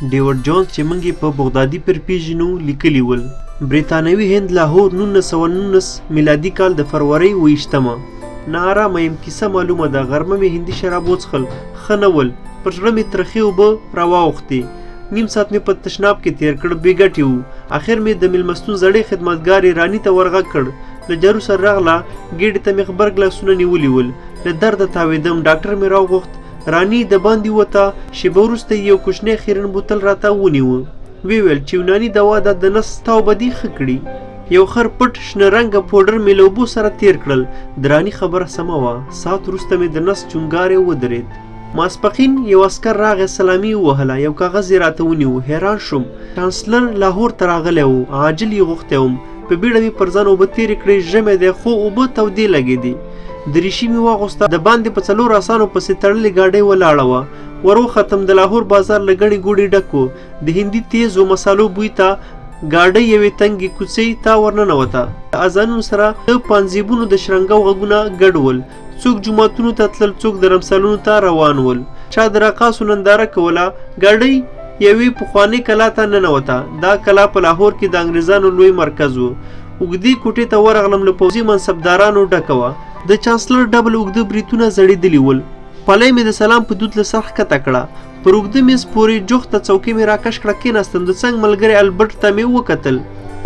ډیوډ جونز چې موږ یې په بغدادي پر پیژنو لیکلي ول. برطانوي هند لاهور 1919 میلادي کال د فروری 28مه. ناارامه یم، کیسه معلومه ده. غرمه مې هندي شراب وڅښل، ښه نه ول. پر زړه مې ترخې اوبه راواوښتې. نیم ساعت مې په تشناب کې تېر کړ، بې ګټې و. اخر مې د میلمستون زړې خدمتګارې راني ته ورغږ کړ. له جارو سره راغله، ګېډې ته مې غبرګ لاسونه نیولي ول. له درده تاوېدم. ډاکټر مې راوغوښت. راني د باندې وته. شېبه وروسته یو کوچنی خیرن بوتل راته ونیوه. ویې ویل چې یوناني دوا ده، د نس تاو به دې ښه کړي. یو خر پټ شنه رنګه پوډر مې له اوبو سره تېر کړل. د راني خبره سمه وه. ساعت وروسته مې د نس چونګاری ودرېد. ماسپښین یو عسکر راغی، سلامي ووهله. یو کاغذ یې راته ونیو. حیران شوم. چانسلر لاهور ته راغلی و، عاجل یې غوښتی وم. په بیړه مې پر ځان اوبه تېرې کړې. ژمی دی خو اوبه تودې لګېدې. دریشي مې واغوسته. د باندې په 4 آسانو پسې تړلې ګاډۍ ولاړه وه. وروختم. د لاهور بازار له ګڼې ګوڼې ډک و. د هندي تیزو مسالو بوی ته ګاډۍ یوې تنګې کوڅې ته ورننوته. د اذانونو سره د پانزیبونو د شرنګاو غږونه ګډ ول. څوک جوماتونو ته تلل، څوک د رمسالونو ته روان ول. چا د رقاصو ننداره کوله. ګاډۍ یوې پخوانۍ کلا ته ننوته. دا کلا په لاهور کې د انګریزانو لوی مرکز و. اوږدې کوټې ته ورغلم. له پوځي منصبدارانو ډکه وه. د چانسلر ډبل اوږده بریتونه زړېدلي ول. پلی مې د سلام په دود له سر ښکته کړه. پر اوږده میز پورې جوخته څوکۍ مې راکش کړه. کېناستم. د څنګ ملګري البرټ ته مې وکتل.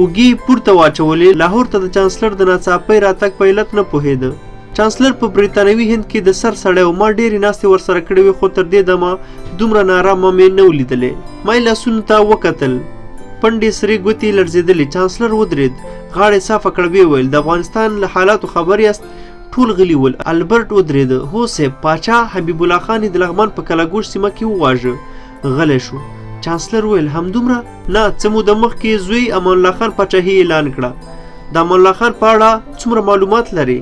اوږې یې پورته واچولې. لاهور ته د چانسلر د ناڅاپۍ راتګ په علت نه پوهېده. چانسلر په برطانوي هند کې د سر سړی و. ما ډېرې ناستې ورسره کړې وې، خو تر دې دمه دومره نارامه مې نه و لیدلی. ما یې لاسونو ته وکتل. پنډې سرې ګوتې لړزېدلې. چانسلر ودرېد، غاړه صافه کړه. ویې ویل د افغانستان له حالاتو خبر یاست؟ ټول غلي ول. البرټ ودرېده. هو صاحب، پاچا حبیب الله خان یې د لغمان په کلاګوش سیمه کې وواژه. غلی شو. چانسلر ویل همدومره؟ نه، څه موده مخکې زوی امان الله خان پاچاهي اعلان کړه. د امان الله خان په اړه څومره معلومات لري؟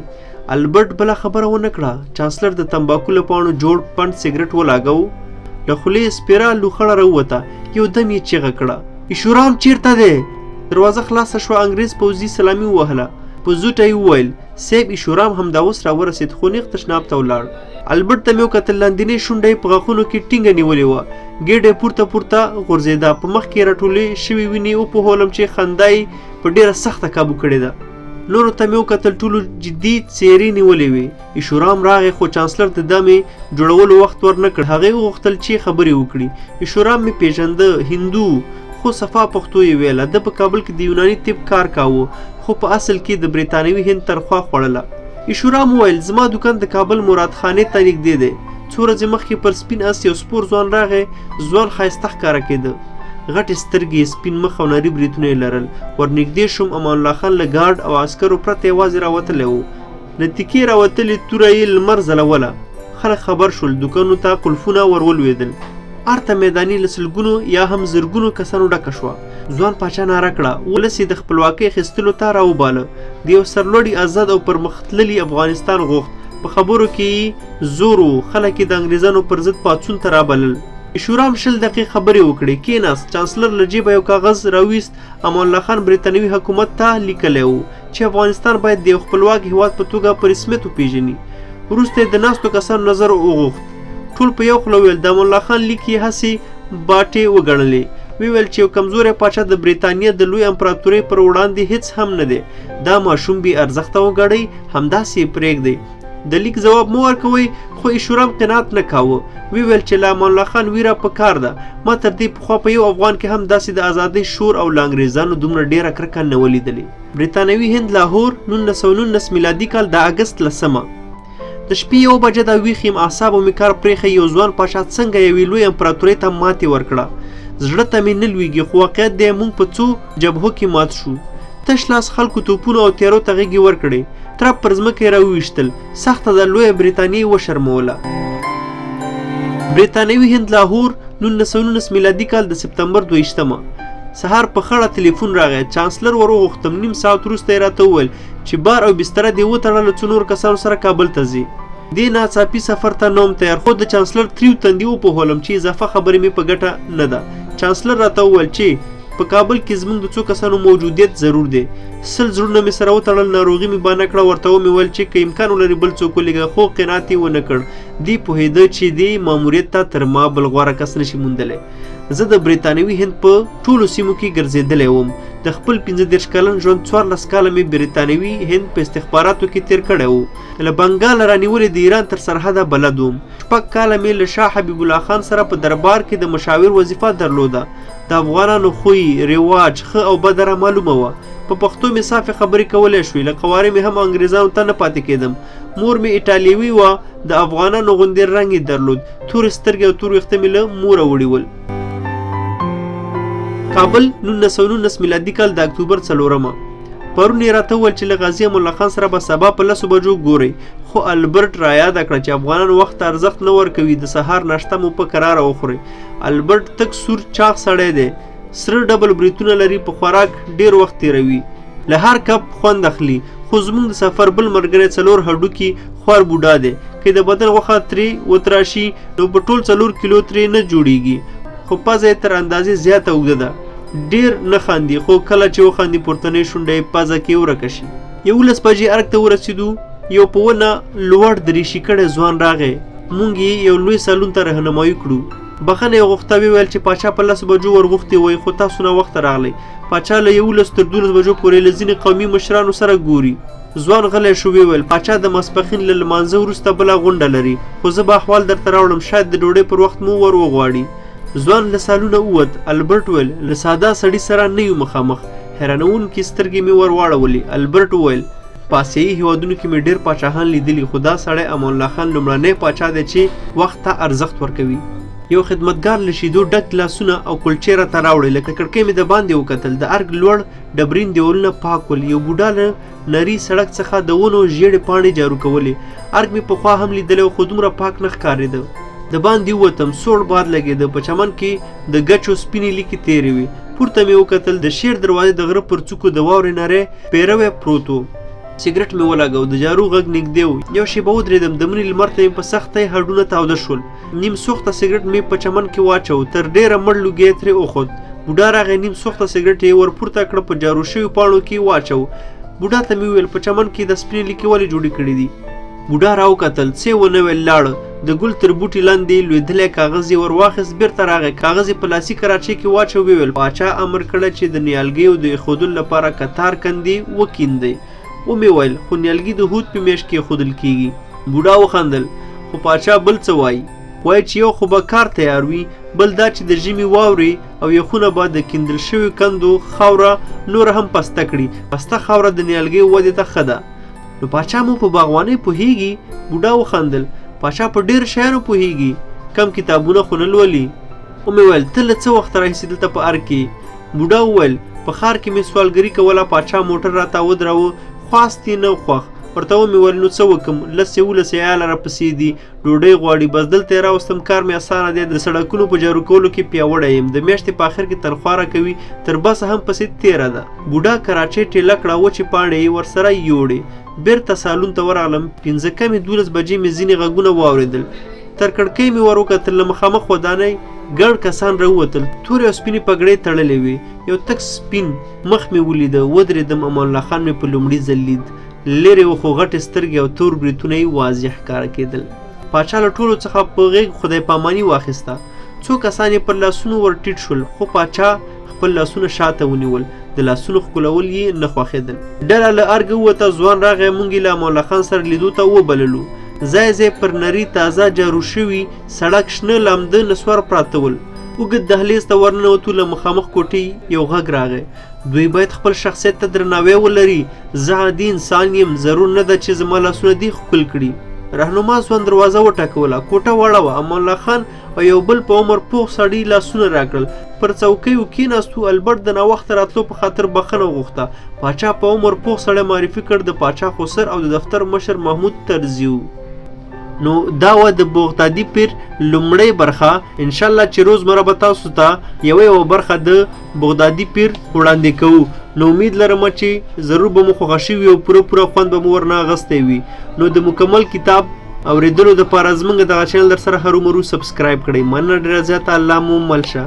البرټ بله خبره ونه کړه. چانسلر د تمباکو له پاڼو جوړ پنډ سګرټ ولاګو. له خولې سپېره لوخړه راووته. یو دم یې چیغه کړه، ایشورام چیرته دی؟ دروازه خلاصه شوه. انګریز پوځي سلامي ووهله. په زوټه یې وویل صاحب ایشورام همدا اوس راورسېد، خو نیغ تشناب ته ولاړ. البرټ ته مې وکتل. لاندینۍ شونډه یې په غاښونو کې ټینګه نیولې وه. ګېډه پورته پورته غورځېده. په مخ کې راټولې شوې وینې وپوهولم چې خندا یې په ډېره سخته کابو کړې ده. نورو ته مې وکتل. ټولو جدي څېرې نیولې وې. ایشورام راغی، خو چانسلر ته د دمې جوړولو وخت ورنه کړ. هغې وغوښتل چې خبرې وکړي. ایشورام مې پېژنده، هندو، خو صفا پښتو یې ویله. ده په کابل کې د یوناني طب کار کاوه، خو په اصل کې د برطانوي هند ترخوا خوړله. ایشورام وویل زما دوکان د کابل مراد خانې ته نږدې دی. څو ورځې مخکې پر سپین اس یو سپور ځوان راغی. ځوان ښایسته ښکاره کېده. غټې سترګې، سپین مخ او نري بریتونه یې لرل. ورنږدې شوم. امان الله خان له ګارډ او عسکرو پرته یوازې راوتلی و. له تیکې راوتلې توره یې لمر ځلوله. خلک خبر شول. دوکانو ته قلفونه ور ولوېدل. ارته میداني له سلګونو یا هم زرګونو کسانو ډکه شوه. ځوان پاچا ناره کړه، ولس یې د خپلواکۍ اخیستلو ته راوباله. د یو سرلوړي آزاد او پرمختللي افغانستان غوښت. په خبرو کې زور و. خلک یې د انګریزانو پر ضد پاڅون ته رابلل. ایشورام 20 دقیقې خبرې وکړې. کېناست. چانسلر له جیبه یو کاغذ راویست. امان الله خان برطانوي حکومت ته لیکلی و چې افغانستان باید د یو خپلواک هیواد په توګه په رسمیت وپېژني. وروسته یې د ناستو کسانو نظر وغوښت. ټول په یو خوله ویل. د امان الله خان لیک یې هسې باټې وګڼلې. ویل چې یو کمزوری پاچا د برطانیې د لوی امپراتورۍ پر وړاندې هیڅ هم نه دی. دا ماشوم بې ارزښته وګڼئ، همداسې یې پرېږدئ. د لیک ځواب مه ورکوئ. خو ایشورام قناعت نه کاوه. ویل چې له امان الله خان ویره په کار ده. ما تر دې پخوا په یو افغان کې هم داسې د ازادۍ شور او له انګریزانو دومره ډېره کرکه نه ولیدلې. برطانوي هند لاهور 1919 میلادي کال د اګست 10. د شپې 1 بجه ده. ویښ یم. اعصابو مې کار پرېښی. یو ځوان پاچا څنګه یوې لوی امپراتورۍ ته ماتې ورکړه. زړه ته مې نه لویږي، خو واقعیت دی موږ په څو جبهو کې مات شو. تش لاس خلکو توپونو او تیارو ته غېږې ورکړې. ترپ پر ځمکه یې راوویشتل. سخته د لویه برطانیې وشرموله. برطانوي هند لاهور 1919 میلادي کال د سپتمبر 22. سهار په خړه تلیفون راغی. چانسلر ور وغوښتم. نیم ساعت وروسته یې راته وویل چې بار او بستره دې وتړله، څو نورو کسانو سره کابل ته ځي. دې ناڅاپي سفر ته نوم تیار. خو د چانسلر تریو تندي وپوهولم چې اضافه خبرې مې په ګټه نه ده. چانسلر راته وویل چې په کابل کې زموږ د څو کسانو موجودیت ضرور دی. 100 زړونه مې سره وتړل. ناروغي مې بانه کړه. ورته ومې ویل چې که امکان ولري بل څوک ولېږه، خو قناعت یې ونه کړ. دې پوهېده چې دې ماموریت ته تر ما بل غوره کس نشي موندلی. زه د برطانوي هند په ټولو سیمو کې ګرځېدلی وم. د خپل 15 کلن ژوند 14 کاله مې برطانوي هند په استخباراتو کې تیر کړی و. له بنګال رانیولې د ایران تر سرحده بلد وم. 6 کاله مې له شاه حبیب الله خان سره په دربار کې د مشاور وظیفه درلوده. د افغانانو خوی، رواج، ښه او بد را معلومه وه. په پښتو مې صافې خبرې کولی شوې، له قوارې مې هم انګریزانو ته نه پاتې کېدم. مور مې ایټالیوي وه، د افغانانو غوندې رنګ یې درلود. تورې سترګې او تور ویښته مې له موره وړي ول. کابل 1919 میلادي کال د اکتوبر 4. پرون یې راته وویل چې له غازي امان الله خان سره به سبا په 10 بجو ګورئ، خو البرټ را یاده کړه چې افغانان وخت ته ارزښت نه ورکوي، د سهار ناشته مو په کراره وخورئ. البرټ تک سور چاغ سړی دی، سره ډبل بریتونه لري، په خوراک ډیر وخت تیروي، له هر کپ خوند اخلي. خو زموږ د سفر بل ملګری 4 هډوکي خوار بوډا دی، که د بدن غوښه ترې وتراشي نو په ټول 4 کیلو ترې نه جوړیږي، خو پزه یې تر اندازې زیاته اوږده ده. ډیر نه خاندي، خو کله چې وخاندي پورتنۍ شونډه یې پزه کې ورکه شي. 11 بجې ارګ ته ورسېدو. یو په ونه لوړ دریشي کړی ځوان راغی. موږ یې یو لوی سالون ته رهنمایي کړو. بخښنه یې غوښته، ویل چې پاچا په 10 بجو ورغوښتي وای، خو تاسو نه وخته راغلی. پاچا له 11 تر 12 بجو پورې له ځینې قومي مشرانو سره ګوري. ځوان غلی شو، ویل پاچا د ماسپښین له لمانځه وروسته بله غونډه لري، خو زه به احوال درته راوړم، شاید د ډوډۍ پر وخت مو ور وغواړي. ځوان له سالونه ووت. البرټ ویل له ساده سړي سره نه یو مخامخ. حیرانوونکې سترګې مې ور واړولې. البرټ وویل په آسیایي هېوادونو کې مې ډېر پاچاهان لیدلي، خو دا سړی امان الله خان لومړنی پاچا دی چې وخت ته ارزښت ورکوي. یو خدمتګار له شیدو ډک ګلاسونه او کلچې راته راوړې. لکه کړکۍ مې د باندې وکتل. د ارګ لوړ ډبرین دیوالونه پاک ول. یو بوډا له نري سړک څخه د ونو ژیړې پاڼې جارو کولې. ارګ مې پخوا هم لیدلی، خو دومره پاک نه ښکارېده. د باندې ووتم، سوړ باد لګېده. په چمن کې د ګچو سپینې لیکې تېرې وې. پورته مې وکتل، د شیر دروازې د غره پر څوکو د واورې نری پیروی پروت و. سګرټ مې ولګاو، د جارو غږ نږدې و. یو شېبه ودرېدم، د مني لمر ته مې په سختۍ هډونه تاوده شول. نیم سوخته سګرټ مې په چمن کې واچو، تر ډېره مړ لوګی یې ترې وخوت. بوډا راغی، نیم سوخته سګرټ یې ور پورته کړه، په جارو شویو پاڼو کې واچو. بوډا ته مې وویل په چمن کې د سپینې لیکې ولې جوړې کړې دي؟ بوډا راوکتل، څه ونه ویل، لاړه. د ګل تر بوټي لاندې لوېدلی کاغذ یې ور واخیست، بېرته راغی، کاغذ یې په لاسي کراچۍ کې واچو. ویل پاچا امر کړی چې د نیالګیو د ایښودلو لپاره کتار کندې وکیندئ. ومې ویل خو نیالګي د هود په میاشت کې ایښودل کېږي. بوډا وخندل، خو پاچا بل څه وایي؟ وایي چې یو خو به کار تیار وي، بل دا چې د ژمي واورې او یخونه به د کیندل شویو کندو خاوره نوره هم پسته کړي. پسته خاوره د نیالګیو ودې ته ښه ده. نو پاچا مو په باغوانۍ پوهیږي؟ بوډا وخندل، پاچا په ډېر شیانو پوهیږي، کم کتابونه خو نه لولي. ومې ویل ته له څه وخته راهیسې دلته په ارګ کې؟ بوډا وویل په ښار کې مې سوالګري کوله، پاچا موټر راته ودراوه، خواست یې نه خوښ. ورته ومې ویل نو څه وکم، 10 عیاله راپسې دي، ډوډۍ غواړي، بس دلته یې راوستم، کار مې اسانه دی، د سړکونو په جارو کولو کې پیاوړی یم، د میاشتې په آخر کې تنخوا راکوي، تر بسه هم پسې تېره ده. بوډا کراچۍ ټېله کړه، وچې پاڼې یې ورسره یوړې. بېرته سالون ته ورغلم. 12 بجې مې ځینې غږونه واورېدل. تر کړکۍ مې ور وکتل، له مخامخ ودانۍ ګڼ کسان راووتل. تورې او سپینې پګړۍ تړلې وې. یو تک سپین مخ مې ولیده. ودرېدم. امان الله خان مې په لومړي ځل لید. لرې و، خو غټې سترګې او تور بریتونه یې واضح ښکاره کېدل. پاچا له ټولو څخه په غېږ خدای پاماني واخیسته. څو کسان یې پر لاسونو ور ټیټ شول، خو پاچا خپل لاسونه شاته ونیول. د لاسونو ښکلول یې نه خوښېدل. ډله له ارګه ووته. ځوان راغی. موږ یې له امان الله خان سره لیدو ته وبللو. ځای ځای پر نري تازه جارو شوي سړک شنه لامده نسوار پراته ول. اوږد دهلیز ته ورننوتو. له مخامخ کوټې یو غږ راغی، دوی باید خپل شخصیت ته درناوی ولري. زه عادي انسان یم، ضرور نه ده چې زما لاسونه دې ښکل کړي. رهنما ځوان دروازه وټکوله. کوټه وړه وه. امان الله خان او یو بل په عمر پوخ سړي لاسونه راکړل. پر څوکیو کېناستو. البرټ د ناوخته راتلو په خاطر بخښنه وغوښته. پاچا په عمر پوخ سړی معرفي کړ، د پاچا خسر او د دفتر مشر محمود طرزي و. نو دا وه د بغدادي پیر لومړۍ برخه. انشاءالله چې روزمره به تاسو ته یوه برخه د بغدادي پیر وړاندې کوو. نو امید لرم چې ضرور به مو خوښه شوي او پوره خوند به مو ورنه اخیستی وي. نو د مکمل کتاب اورېدلو دپاره زموږ دغه چینل در سره هرومرو سبسکرایب کړئ. مننه ډېره زیاته. الله مو مل شه.